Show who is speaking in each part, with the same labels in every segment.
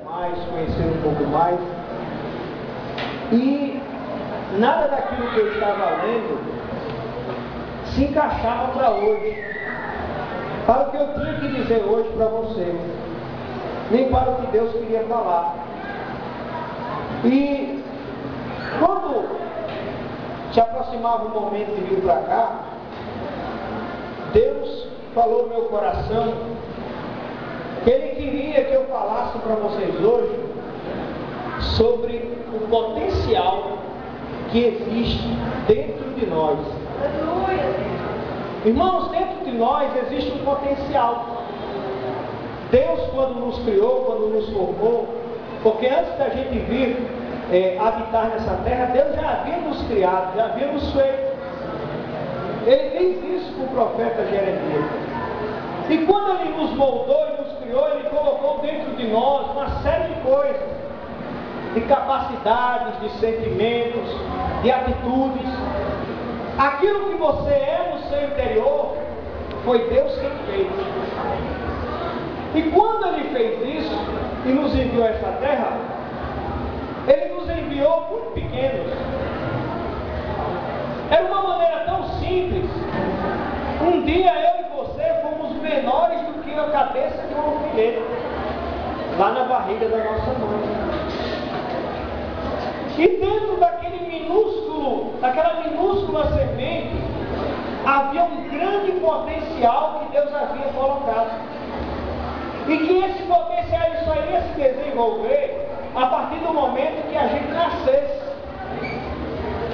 Speaker 1: mais, conhecer um pouco mais. E nada daquilo que eu estava lendo se encaixava para hoje, para o que eu tinha que dizer hoje para você, nem para o que Deus queria falar. E quando se aproximava o momento de vir para cá, Deus falou no meu coração que Ele queria que eu falasse para vocês hoje sobre o potencial que existe dentro de nós. Irmãos, dentro de nós existe um potencial. Deus, quando nos criou, quando nos formou, porque antes da gente vir habitar nessa terra, Deus já havia nos criado, já havia nos feito. Ele fez isso com o profeta Jeremias. E quando Ele nos moldou e nos criou, Ele colocou dentro de nós uma série de coisas, de capacidades, de sentimentos, de atitudes. Aquilo que você é no seu interior, foi Deus quem fez. E quando Ele fez isso e nos enviou a essa terra, Ele nos enviou muito pequenos. Era uma maneira tão simples. Um dia eu e você fomos menores do que a cabeça de um alfinete, lá na barriga da nossa mãe. E dentro daquela minúscula semente, havia um grande potencial que Deus havia colocado. E que esse potencial só iria se desenvolver a partir do momento que a gente nascesse.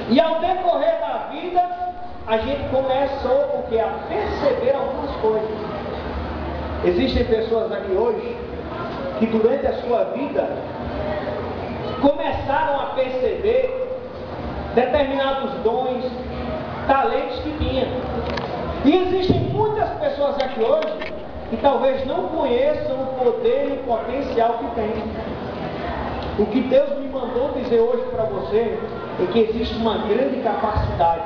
Speaker 1: E ao decorrer da vida, a gente começou a perceber algumas coisas. Existem pessoas aqui hoje que durante a sua vida começaram a perceber determinados dons, talentos que tinham. E existem muitas pessoas aqui hoje que talvez não conheçam o poder e o potencial que tem. O que Deus me mandou dizer hoje para você é que existe uma grande capacidade,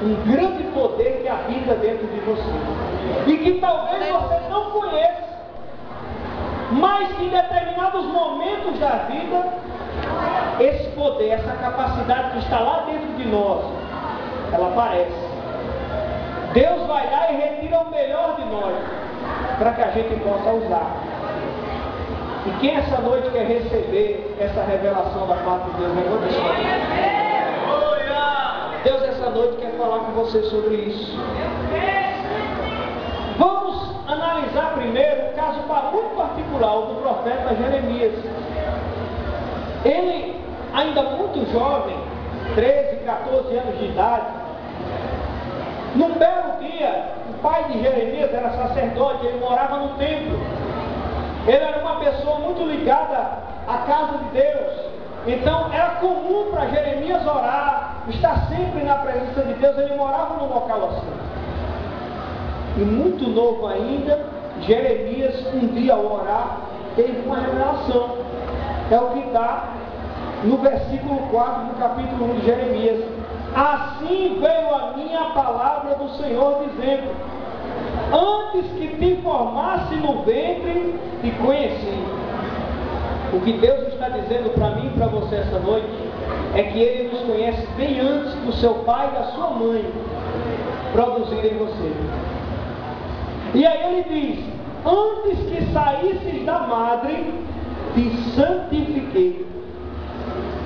Speaker 1: um grande poder que habita dentro de você. E que talvez você não conheça, mas que em determinados momentos da vida, esse poder, essa capacidade que está lá dentro de nós, ela aparece. Deus vai lá e retira o melhor de nós, para que a gente possa usar. E quem essa noite quer receber essa revelação da parte de Deus? Levanta sua mão. Deus essa noite quer falar com você sobre isso. Vamos analisar primeiro um caso muito particular, o do profeta Jeremias. Ele, ainda muito jovem, 13, 14 anos de idade, num belo dia, o pai de Jeremias era sacerdote, ele morava no templo. Ele era uma pessoa muito ligada à casa de Deus. Então era comum para Jeremias orar, estar sempre na presença de Deus. Ele morava num local assim. E muito novo ainda, Jeremias, um dia ao orar, teve uma revelação. É o que está no versículo 4 do capítulo 1 de Jeremias. Assim veio a minha palavra do Senhor, dizendo: antes que te formasse no ventre, te conheci. O que Deus está dizendo para mim e para você essa noite é que Ele nos conhece bem antes do seu pai e da sua mãe produzirem você. E aí Ele diz: antes que saísses da madre, te santifiquei.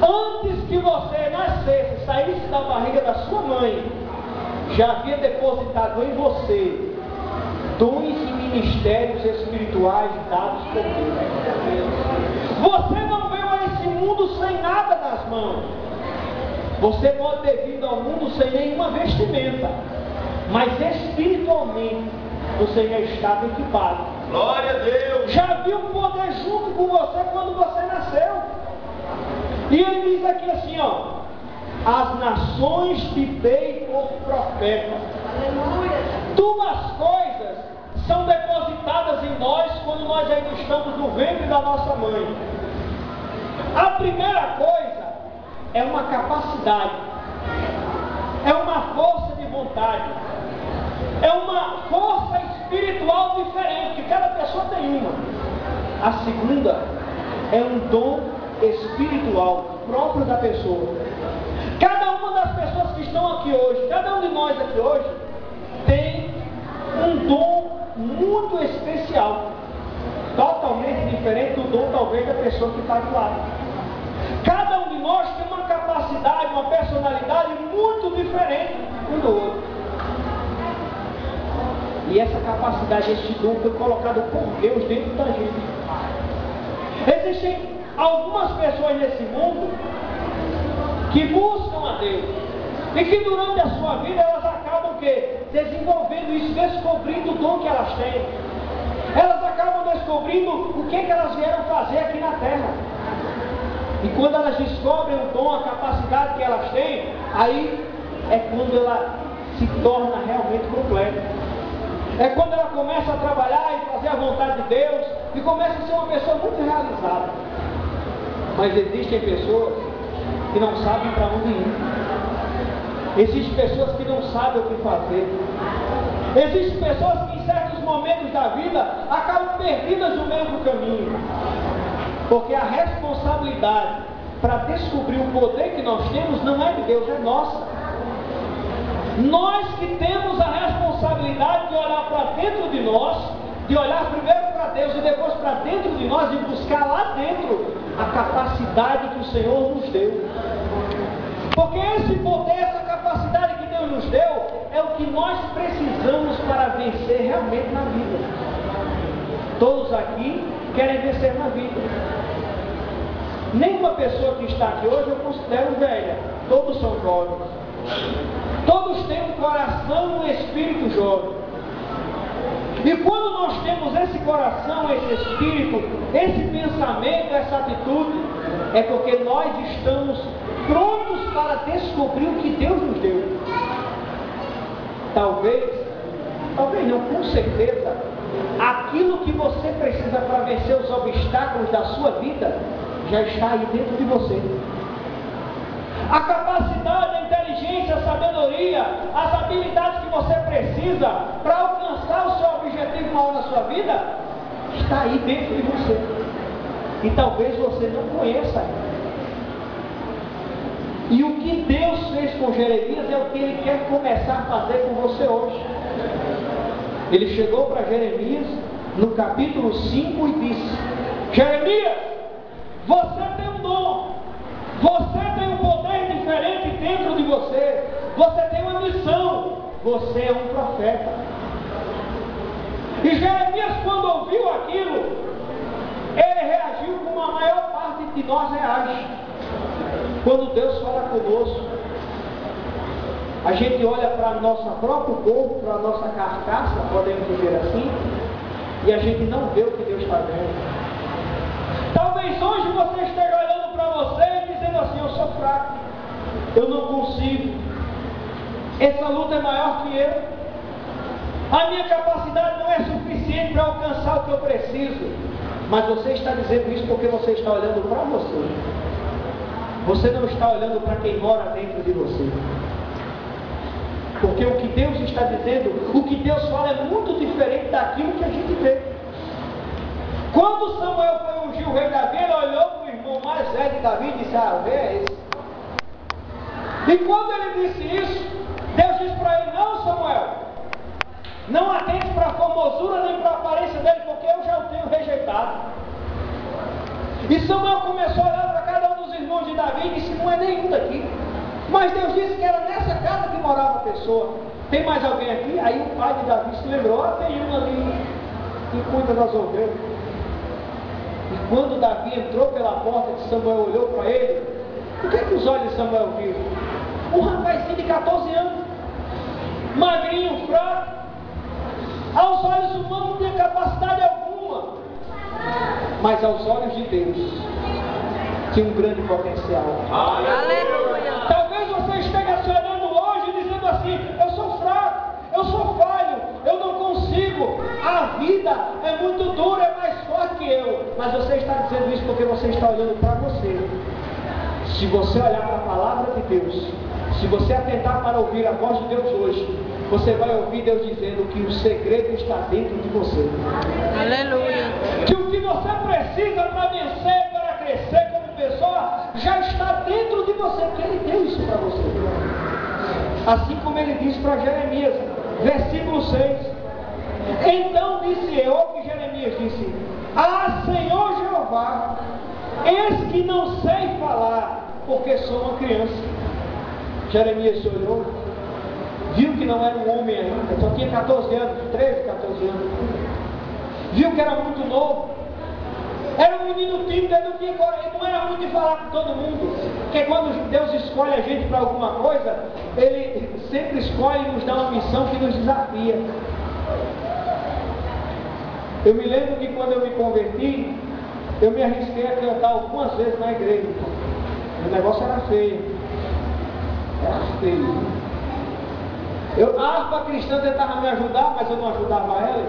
Speaker 1: Antes que você nascesse, saísse da barriga da sua mãe, já havia depositado em você dons e ministérios espirituais dados por Deus. Você não veio a esse mundo sem nada nas mãos. Você pode ter vindo ao mundo sem nenhuma vestimenta, mas espiritualmente você já estava equipado.
Speaker 2: Glória a Deus!
Speaker 1: Já havia um poder junto com você quando você nasceu. E ele diz aqui assim, ó: as nações te dei por profeta. Aleluia! Duas coisas são depositadas em nós quando nós ainda estamos no ventre da nossa mãe. A primeira coisa é uma capacidade, é uma força de vontade, é uma força espiritual diferente, que cada pessoa tem uma. A segunda é um dom espiritual próprio da pessoa. Cada uma das pessoas que estão aqui hoje, cada um de nós aqui hoje, tem um dom muito especial, totalmente diferente do dom talvez da pessoa que está do lado. Cada um de nós tem uma capacidade, uma personalidade muito diferente um do outro. E essa capacidade, esse dom foi colocado por Deus dentro da gente. Existem algumas pessoas nesse mundo que buscam a Deus e que durante a sua vida elas acabam desenvolvendo isso, descobrindo o dom que elas têm. Elas acabam descobrindo o que elas vieram fazer aqui na terra. E quando elas descobrem o dom, a capacidade que elas têm, aí é quando ela se torna realmente completa. É quando ela começa a trabalhar e fazer a vontade de Deus e começa a ser uma pessoa muito realizada. Mas existem pessoas que não sabem para onde ir. Existem pessoas que não sabem o que fazer. Existem pessoas que em certos momentos da vida acabam perdidas no meio do caminho. Porque a responsabilidade para descobrir o poder que nós temos não é de Deus, é nossa. Nós que temos a responsabilidade de olhar para dentro de nós, de olhar primeiro para Deus e depois para dentro de nós e buscar lá dentro a capacidade que o Senhor nos deu. Porque esse poder, essa capacidade que Deus nos deu, é o que nós precisamos para vencer realmente na vida. Todos aqui querem vencer na vida. Nenhuma pessoa que está aqui hoje eu considero velha. Todos são jovens. Todos têm um coração e um espírito jovem. E quando nós temos esse coração, esse espírito, esse pensamento, essa atitude, é porque nós estamos prontos para descobrir o que Deus nos deu. Talvez não, com certeza, aquilo que você precisa para vencer os obstáculos da sua vida, já está aí dentro de você. A capacidade, a inteligência, a sabedoria, as habilidades que você precisa para alcançar o seu objetivo maior na sua vida, está aí dentro de você. E talvez você não conheça ainda. E o que Deus fez com Jeremias é o que Ele quer começar a fazer com você hoje. Ele chegou para Jeremias no capítulo 5 e disse: Jeremias, você tem um dom, você tem um poder diferente dentro de você, você tem uma missão, você é um profeta. E Jeremias, quando ouviu aquilo, ele reagiu como a maior parte de nós reage. Quando Deus fala conosco, a gente olha para o nosso próprio corpo, para a nossa carcaça, podemos dizer assim, e a gente não vê o que Deus está vendo. Talvez hoje você esteja olhando para você e dizendo assim: eu sou fraco, eu não consigo, essa luta é maior que eu, a minha capacidade não é suficiente para alcançar o que eu preciso. Mas você está dizendo isso porque você está olhando para você. Você não está olhando para quem mora dentro de você. Porque o que Deus está dizendo, o que Deus fala é muito diferente daquilo que a gente vê. Quando Samuel foi ungir o rei Davi, ele olhou para o irmão mais velho de Davi e disse: ah, o rei é esse. E quando ele disse isso, Deus disse para ele: não, Samuel, não atente para a formosura nem para a aparência dele, porque eu já o tenho rejeitado. E Samuel começou a olhar para cada um dos irmãos de Davi e disse: não é nenhum daqui. Mas Deus disse que era nessa casa que morava a pessoa. Tem mais alguém aqui? Aí o pai de Davi se lembrou: ah, tem um ali que cuida das ovelhas. E quando Davi entrou pela porta, que Samuel olhou para ele, o que é que os olhos de Samuel viram? Um rapazinho de 14 anos, magrinho, fraco, aos olhos humanos não tinha capacidade alguma, mas aos olhos de Deus tinha um grande potencial. Aleluia! Talvez você esteja se olhando hoje dizendo assim: eu sou fraco, eu sou falho, eu não consigo, a vida é muito dura, é mais forte que eu. Mas você está dizendo isso porque você está olhando para você. Se você olhar para a palavra de Deus, se você atentar para ouvir a voz de Deus hoje, você vai ouvir Deus dizendo que o segredo está dentro de você. Aleluia! Que o que você precisa para vencer, para para você. Assim como ele disse para Jeremias, versículo 6. Então disse eu, o que Jeremias disse: Ah, Senhor Jeová, eis que não sei falar, porque sou uma criança. Jeremias se olhou, viu que não era um homem ainda, só tinha 14 anos, 13, 14 anos. Viu que era muito novo. Era um menino tímido, ele não era muito de falar com todo mundo. Porque quando Deus escolhe a gente para alguma coisa, Ele sempre escolhe e nos dá uma missão que nos desafia. Eu me lembro que quando eu me converti, eu me arrisquei a cantar algumas vezes na igreja. O negócio era feio. Era feio. A harpa cristã tentava me ajudar, mas eu não ajudava ela.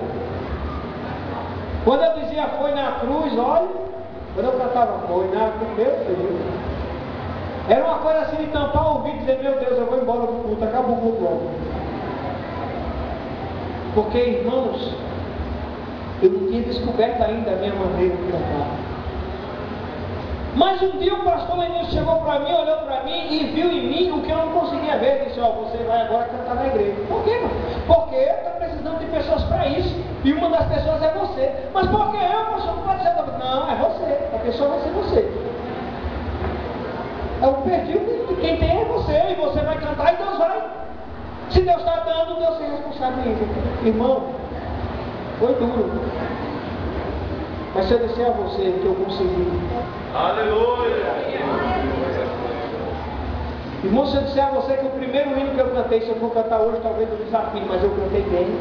Speaker 1: Quando eu dizia foi na cruz, olha, quando eu cantava foi na cruz, meu Deus. Era uma coisa assim de tampar o ouvido e dizer, meu Deus, eu vou embora do culto, acabou o culto logo. Porque, irmãos, eu não tinha descoberto ainda a minha maneira de cantar. Mas um dia o pastor Lenilson chegou para mim, olhou para mim e viu em mim o que eu não conseguia ver. Ele disse, ó, você vai agora cantar na igreja. Por quê, mano? Porque está precisando de pessoas para isso. E uma das pessoas é você. Mas por que eu, pastor? Não pode ser. Não, é você. A pessoa vai ser você. É o perfil de quem tem é você. E você vai cantar e Deus vai. Se Deus está dando, Deus é responsável. Irmão, foi duro. Mas se eu disser a você que eu consegui.
Speaker 2: Aleluia!
Speaker 1: Irmão, se eu disser a você que o primeiro hino que eu cantei, se eu for cantar hoje, talvez eu desafie, mas eu cantei bem.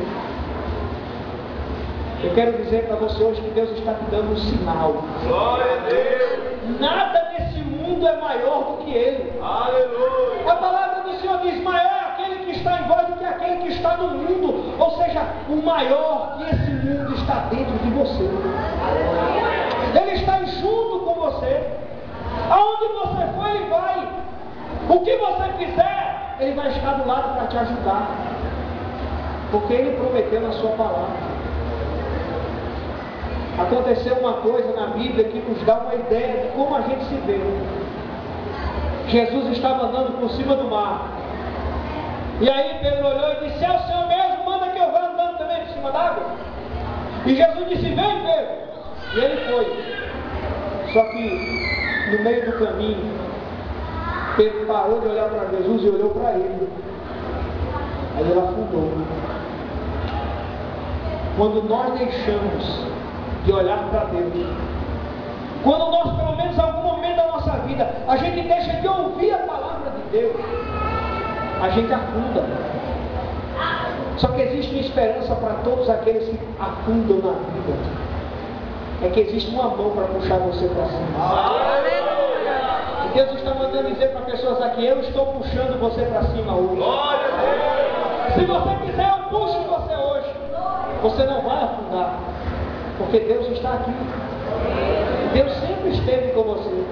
Speaker 1: Eu quero dizer para você hoje que Deus está te dando um sinal.
Speaker 2: Glória a Deus!
Speaker 1: Nada nesse mundo é maior do que Ele.
Speaker 2: Aleluia!
Speaker 1: A palavra do Senhor diz, maior é aquele que está em vós do que aquele que está no mundo. Ou seja, o maior que esse mundo está dentro de você. Ele está junto com você. Aonde você for, Ele vai. O que você fizer, Ele vai estar do lado para te ajudar. Porque Ele prometeu na sua palavra. Aconteceu uma coisa na Bíblia que nos dá uma ideia de como a gente se vê. Jesus estava andando por cima do mar. E aí Pedro olhou e disse, é o Senhor mesmo, manda que eu vá andando também por cima d'água. E Jesus disse, vem Pedro. E ele foi. Só que no meio do caminho, Pedro parou de olhar para Jesus e olhou para ele. Aí ele afundou. Quando nós deixamos de olhar para Deus, quando nós, pelo menos em algum momento da nossa vida, a gente deixa de ouvir a palavra de Deus, a gente afunda. Só que existe uma esperança para todos aqueles que afundam na vida. É que existe uma mão para puxar você para cima. E Deus está mandando dizer para pessoas aqui, eu estou puxando você para cima hoje. Se você quiser, eu puxo você hoje. Você não vai afundar. Porque Deus está aqui. Deus sempre esteve com você.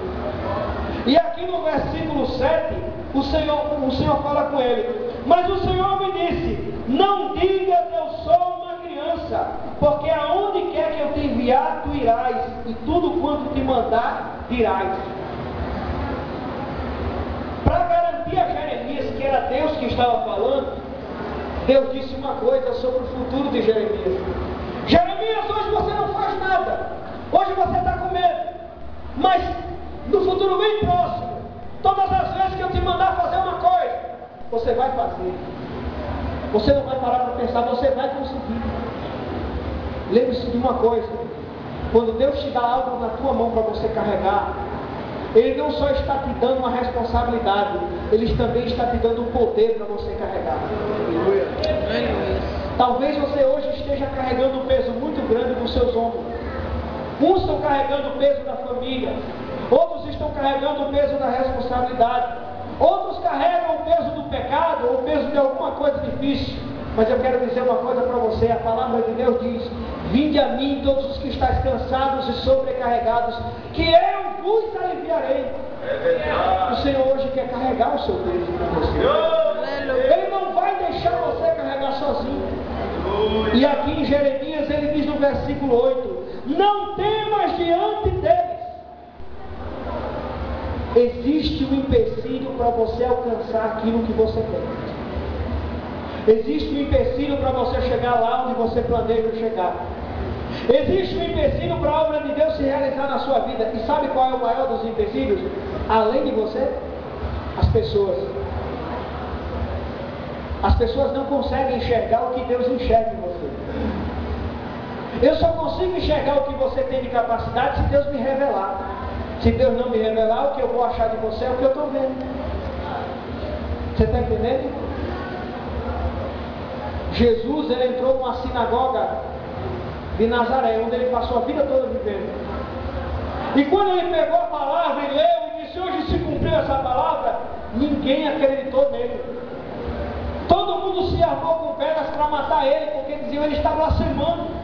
Speaker 1: E aqui no versículo 7, o Senhor fala com ele. Mas o Senhor me disse, não digas eu sou uma criança, porque aonde quer que eu te enviar, tu irás, e tudo quanto te mandar, dirás. Para garantir a Jeremias que era Deus que estava falando, Deus disse uma coisa sobre o futuro de Jeremias. Jeremias, hoje você não faz nada. Hoje você está com medo. Mas no futuro bem próximo, todas as vezes que eu te mandar fazer uma coisa, você vai fazer. Você não vai parar para pensar, você vai conseguir. Lembre-se de uma coisa. Quando Deus te dá algo na tua mão para você carregar, Ele não só está te dando uma responsabilidade, Ele também está te dando um poder para você carregar. Talvez você hoje esteja carregando um peso muito grande nos seus ombros. Uns estão carregando o peso da família, outros estão carregando o peso da responsabilidade, outros carregam o peso do pecado, ou o peso de alguma coisa difícil. Mas eu quero dizer uma coisa para você, a palavra de Deus diz, vinde a mim todos os que estáis cansados e sobrecarregados, que eu vos aliviarei. O Senhor hoje quer carregar o seu peso com você. Ele não vai deixar você carregar sozinho. E aqui em Jeremias ele diz no versículo 8, não temas diante deles, existe um empecilho para você alcançar aquilo que você quer. Existe um empecilho para você chegar lá onde você planeja chegar. Existe um empecilho para a obra de Deus se realizar na sua vida. E sabe qual é o maior dos empecilhos? Além de você, as pessoas. As pessoas não conseguem enxergar o que Deus enxerga em você. Eu só consigo enxergar o que você tem de capacidade se Deus me revelar. Se Deus não me revelar, o que eu vou achar de você é o que eu estou vendo. Você está entendendo? Jesus, ele entrou numa sinagoga de Nazaré, onde ele passou a vida toda vivendo. E quando ele pegou a palavra e leu e disse: hoje se cumpriu essa palavra, ninguém acreditou nele. Todo mundo se armou com pedras para matar ele, porque diziam: ele está blasfemando.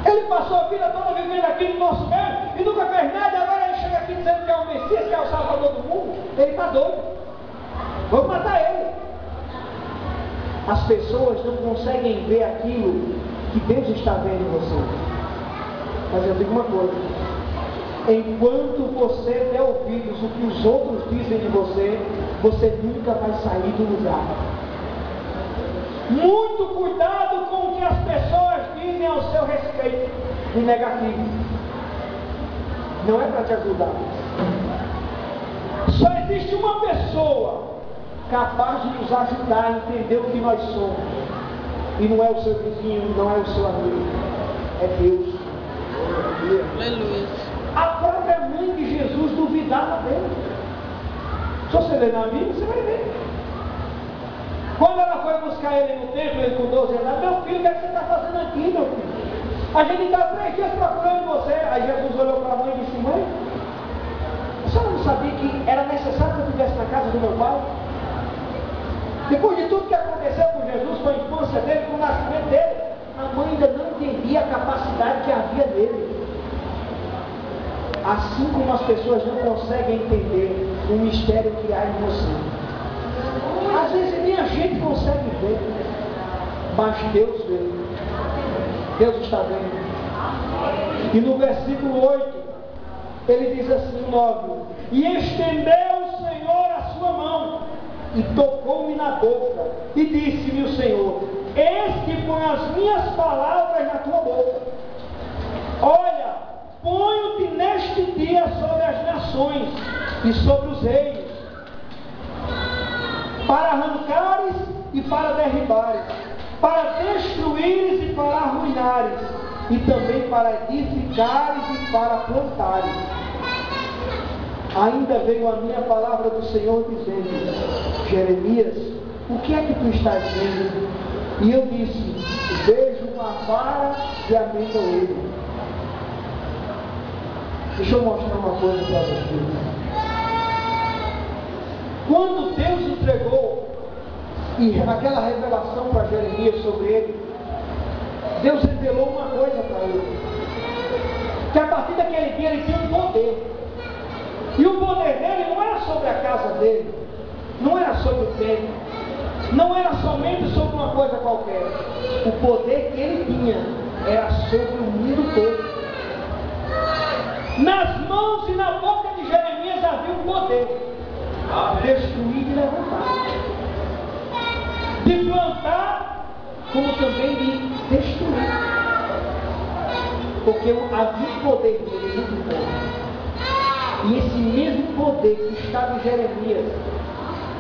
Speaker 1: Ele passou a vida toda vivendo aqui no nosso meio e nunca fez nada, e agora ele chega aqui dizendo que é o Messias, que é o Salvador do mundo. Ele está doido. Vamos matar ele. As pessoas não conseguem ver aquilo que Deus está vendo em você. Mas eu digo uma coisa: enquanto você der ouvidos o que os outros dizem de você, você nunca vai sair do lugar. Muito cuidado com o que as pessoas dizem ao seu respeito, de negativo. Não é para te ajudar. Só existe uma pessoa capaz de nos ajudar a entender o que nós somos. E não é o seu vizinho, não é o seu amigo. É Deus.
Speaker 3: Aleluia.
Speaker 1: A própria mãe de Jesus duvidava dele. Se você ler na Bíblia, você vai ver. Quando ela foi buscar ele no templo, ele com 12 anos: meu filho, o que é que você está fazendo aqui, meu filho? A gente está 3 dias procurando você. Aí Jesus olhou para a mãe e disse: mãe, a senhora não sabia que era necessário que eu estivesse na casa do meu pai? Depois de tudo que aconteceu com Jesus, com a infância dele, com o nascimento dele, a mãe ainda não entendia a capacidade que havia nele. Assim como as pessoas não conseguem entender o mistério que há em você. Às vezes nem a gente consegue ver, mas Deus vê. Deus está vendo. E no versículo 8, ele diz assim, 9: e estendeu o Senhor a sua mão, e tocou-me na boca, e disse-me o Senhor: eis que põe as minhas palavras na tua boca. Olha, ponho-te neste dia sobre as nações e sobre os reinos, para arrancares e para derribares, para destruíres e para arruinares, e também para edificares e para plantares. Ainda veio a minha palavra do Senhor dizendo: Jeremias, o que é que tu estás vendo? E eu disse: vejo uma vara de amendoeiro. Deixa eu mostrar uma coisa para vocês. Quando Deus entregou aquela revelação para Jeremias sobre ele, Deus revelou uma coisa para ele: que a partir daquele dia ele tinha um poder. E o poder dele não era sobre a casa dele, não era sobre o templo, não era somente sobre uma coisa qualquer. O poder que ele tinha era sobre o mundo todo. Nas mãos e na boca de Jeremias havia um poder: destruir e levantar, de plantar, como também de destruir, porque havia um poder nele muito bom. E esse mesmo poder que estava em Jeremias,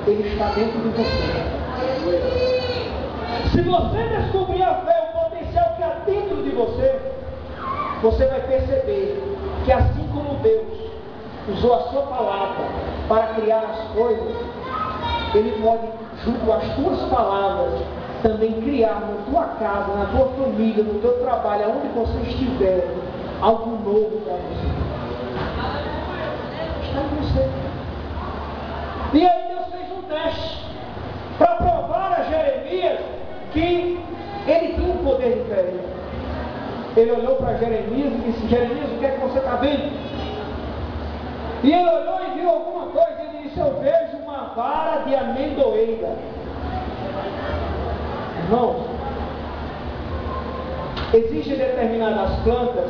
Speaker 1: ele está dentro de você. Se você descobrir a fé, o potencial que há dentro de você, você vai perceber que assim como Deus usou a sua palavra para criar as coisas, Ele pode, junto às tuas palavras, também criar na tua casa, na tua família, no teu trabalho, aonde você estiver, algo novo para você. Está em você. E aí Deus fez um teste para provar a Jeremias que ele tinha um poder diferente. Ele olhou para Jeremias e disse: Jeremias, o que é que você está vendo? E ele olhou e viu alguma coisa. Ele disse: eu vejo uma vara de amendoeira. Irmãos, existem determinadas plantas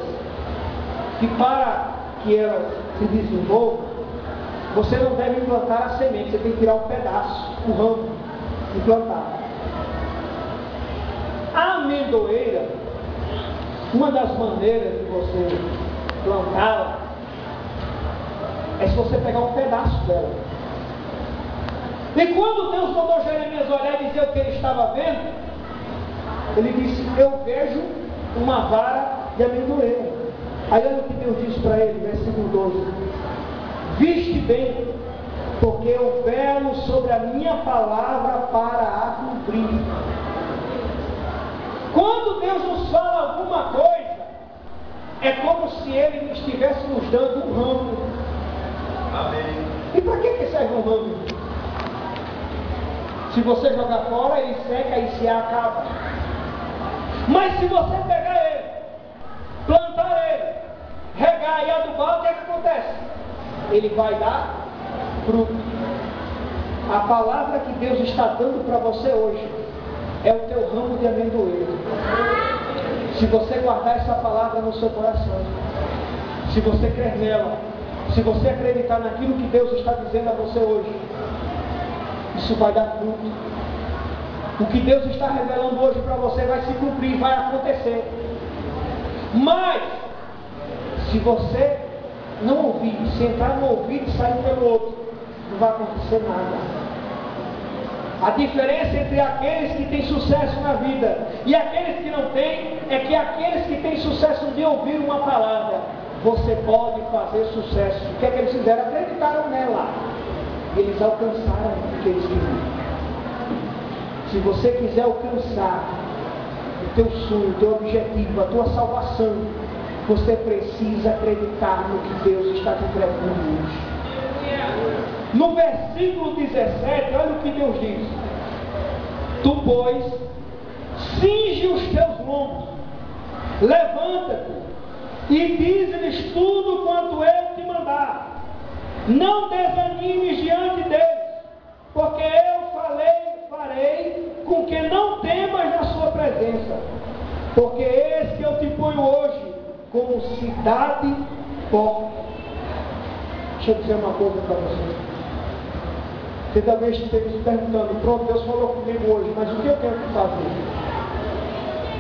Speaker 1: que, para que ela se desenvolva, você não deve implantar a semente, você tem que tirar um pedaço, um ramo, e plantar. A amendoeira, uma das maneiras de você plantá-la é se você pegar um pedaço dela. E quando Deus mandou Jeremias olhar e dizer o que ele estava vendo, ele disse: eu vejo uma vara de amendoeira. Aí olha o que Deus disse para ele, versículo 12: viste bem, porque eu velo sobre a minha palavra para a cumprir. Quando Deus nos fala alguma coisa, é como se Ele estivesse nos dando um ramo.
Speaker 2: Amém.
Speaker 1: E para que serve um ramo? Se você jogar fora, ele seca e se acaba. Mas se você pegar ele, plantar ele, regar e adubar, o que é que acontece? Ele vai dar fruto. A palavra que Deus está dando para você hoje é o teu ramo de amendoeira. Se você guardar essa palavra no seu coração, se você crer nela, se você acreditar naquilo que Deus está dizendo a você hoje, isso vai dar fruto. O que Deus está revelando hoje para você vai se cumprir, vai acontecer. Mas, se você não ouvir, se entrar no ouvido e sair pelo outro, não vai acontecer nada. A diferença entre aqueles que têm sucesso na vida e aqueles que não têm, é que aqueles que têm sucesso de ouvir uma palavra, você pode fazer sucesso. O que é que eles fizeram? Acreditaram nela. E eles alcançaram o que eles queriam. Se você quiser alcançar o teu sonho, o teu objetivo, a tua salvação, você precisa acreditar no que Deus está te entregando hoje. No versículo 17, olha o que Deus diz: tu, pois, cinge os teus lombos, levanta-te e dize-lhes tudo quanto eu te mandar. Não desanimes diante deles, porque eu farei com que não temas na sua presença, porque eis que eu te ponho hoje como cidade forte. Deixa eu dizer uma coisa para você. Você talvez esteja se perguntando: pronto, Deus falou comigo hoje, mas o que eu tenho que fazer?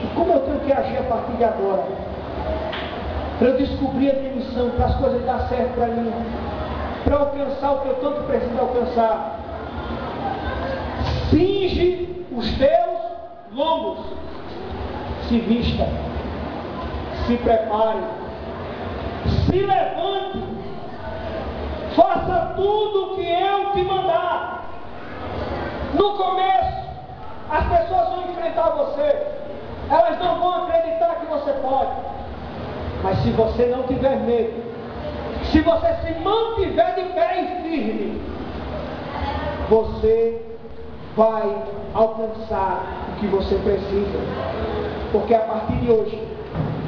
Speaker 1: E como eu tenho que agir a partir de agora? Para eu descobrir a minha missão, para as coisas dar certo para mim, para alcançar o que eu tanto preciso alcançar. Cinge os teus lombos, se vista, se prepare, se levante, faça tudo o que eu te mandar. No começo, as pessoas vão enfrentar você, elas não vão acreditar que você pode, mas se você não tiver medo, se você se mantiver de pé e firme, você vai alcançar o que você precisa. Porque a partir de hoje,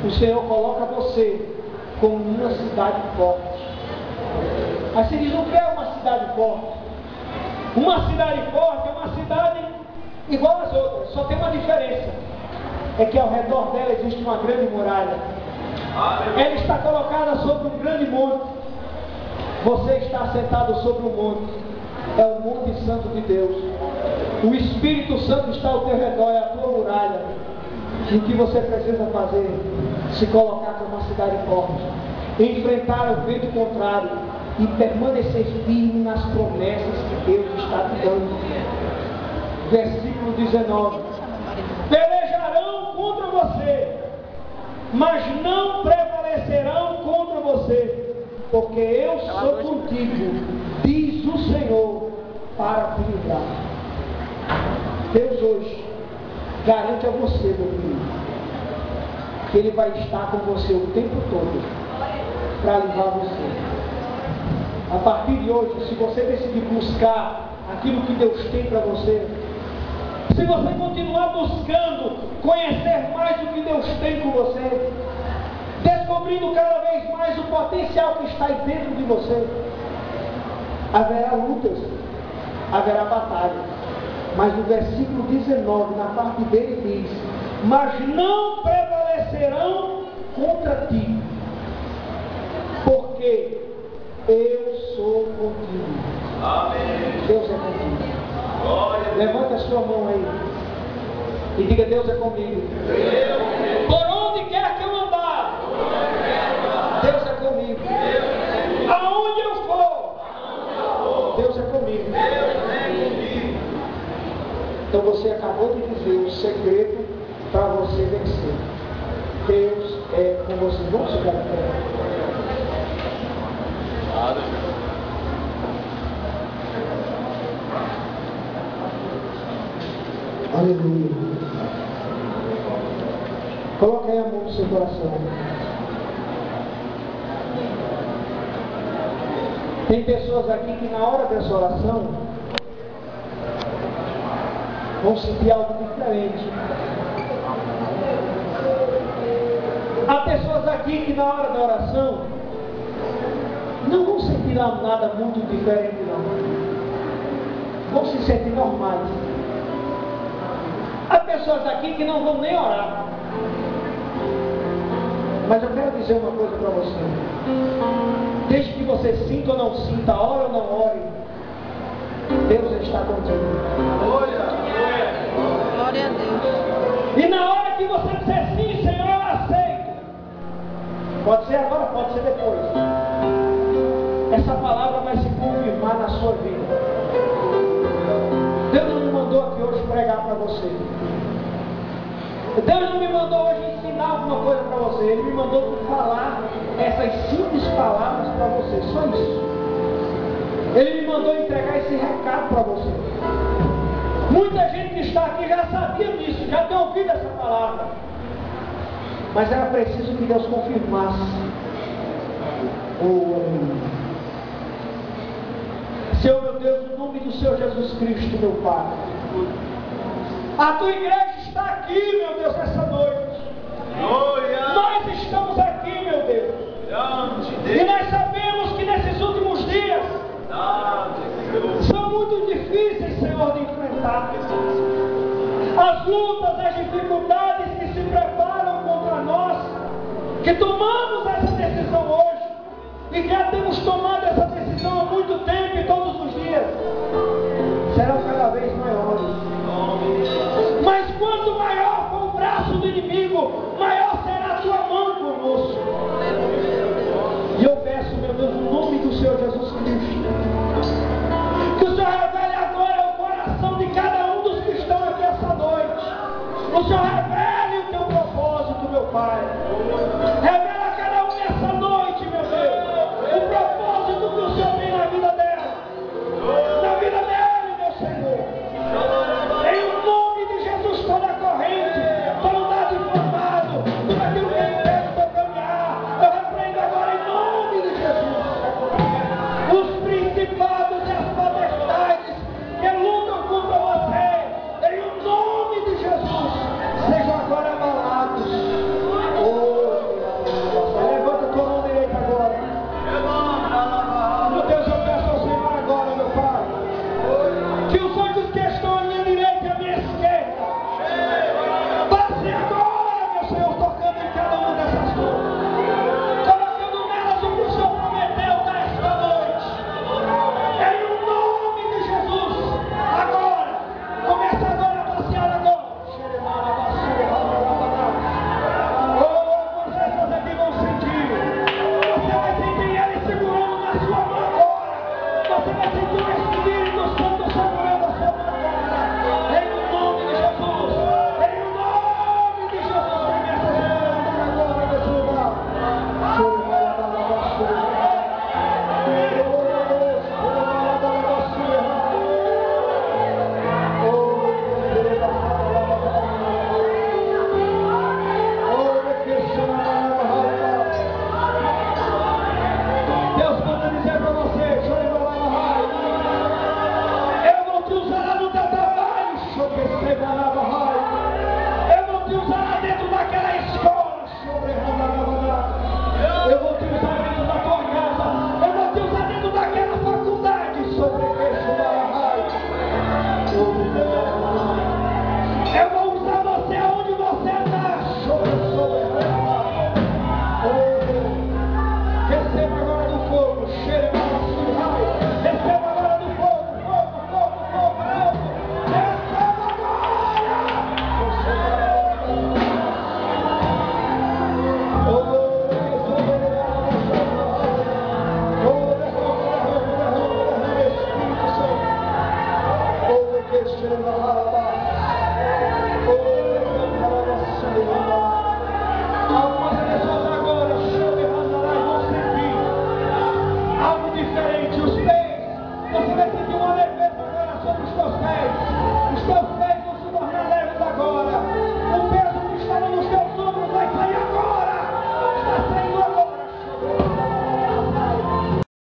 Speaker 1: o Senhor coloca você como uma cidade forte. Aí você diz: o que é uma cidade forte? Uma cidade forte é uma cidade igual às outras, só tem uma diferença: é que ao redor dela existe uma grande muralha. Ela está colocada sobre um grande monte. Você está sentado sobre um monte. É o monte santo de Deus. O Espírito Santo está ao teu redor, é a tua muralha. E o que você precisa fazer? Se colocar como uma cidade forte, enfrentar o vento contrário e permanecer firme nas promessas que Deus está te dando. Versículo 19: pelejarão contra você, mas não prevalecerão contra você, porque eu sou contigo, diz o Senhor, para te livrar. Deus hoje garante a você, meu filho, que Ele vai estar com você o tempo todo para livrar você. A partir de hoje, se você decidir buscar aquilo que Deus tem para você, se você continuar buscando conhecer mais o que Deus tem com você, descobrindo cada vez mais o potencial que está aí dentro de você, haverá lutas, haverá batalha. Mas no versículo 19, na parte dele diz: mas não prevalecerão contra ti, porque Eu sou contigo.
Speaker 2: Amém.
Speaker 1: Deus é contigo.
Speaker 2: Glória.
Speaker 1: Levanta a sua mão aí e diga: Deus é comigo. Por onde quer que eu andar, Deus é comigo. Aonde eu for, Deus é comigo. Então você acabou de dizer o segredo para você vencer. Deus é com você. Vamos ficar de pé. Aleluia. Coloque aí a mão no seu coração. Tem pessoas aqui que na hora dessa oração vão sentir algo diferente. Há pessoas aqui que na hora da oração não vão sentir nada muito diferente, não. Vão se sentir normais. Há pessoas aqui que não vão nem orar. Mas eu quero dizer uma coisa para você. Desde que você sinta ou não sinta, ore ou não ore, Deus está contigo.
Speaker 3: Glória a Deus.
Speaker 1: E na hora que você disser sim, Senhor, eu aceito. Pode ser agora, pode ser depois. Essa palavra vai se confirmar na sua vida. Deus não me mandou aqui hoje pregar para você. Deus não me mandou hoje ensinar alguma coisa para você. Ele me mandou falar essas simples palavras para você. Só isso. Ele me mandou entregar esse recado para você. Muita gente que está aqui já sabia disso, já tinha ouvido essa palavra. Mas era preciso que Deus confirmasse. Senhor meu Deus, no nome do Senhor Jesus Cristo, meu Pai. A tua igreja está aqui, meu Deus, essa noite.
Speaker 2: Glória.
Speaker 1: Nós estamos aqui, meu Deus. E nós sabemos que nesses últimos dias são muito difíceis, Senhor, de enfrentar. As lutas, as dificuldades que se preparam contra nós, que tomamos essa decisão hoje, e que já temos tomado essa decisão há muito tempo e todos os dias, serão cada vez maiores.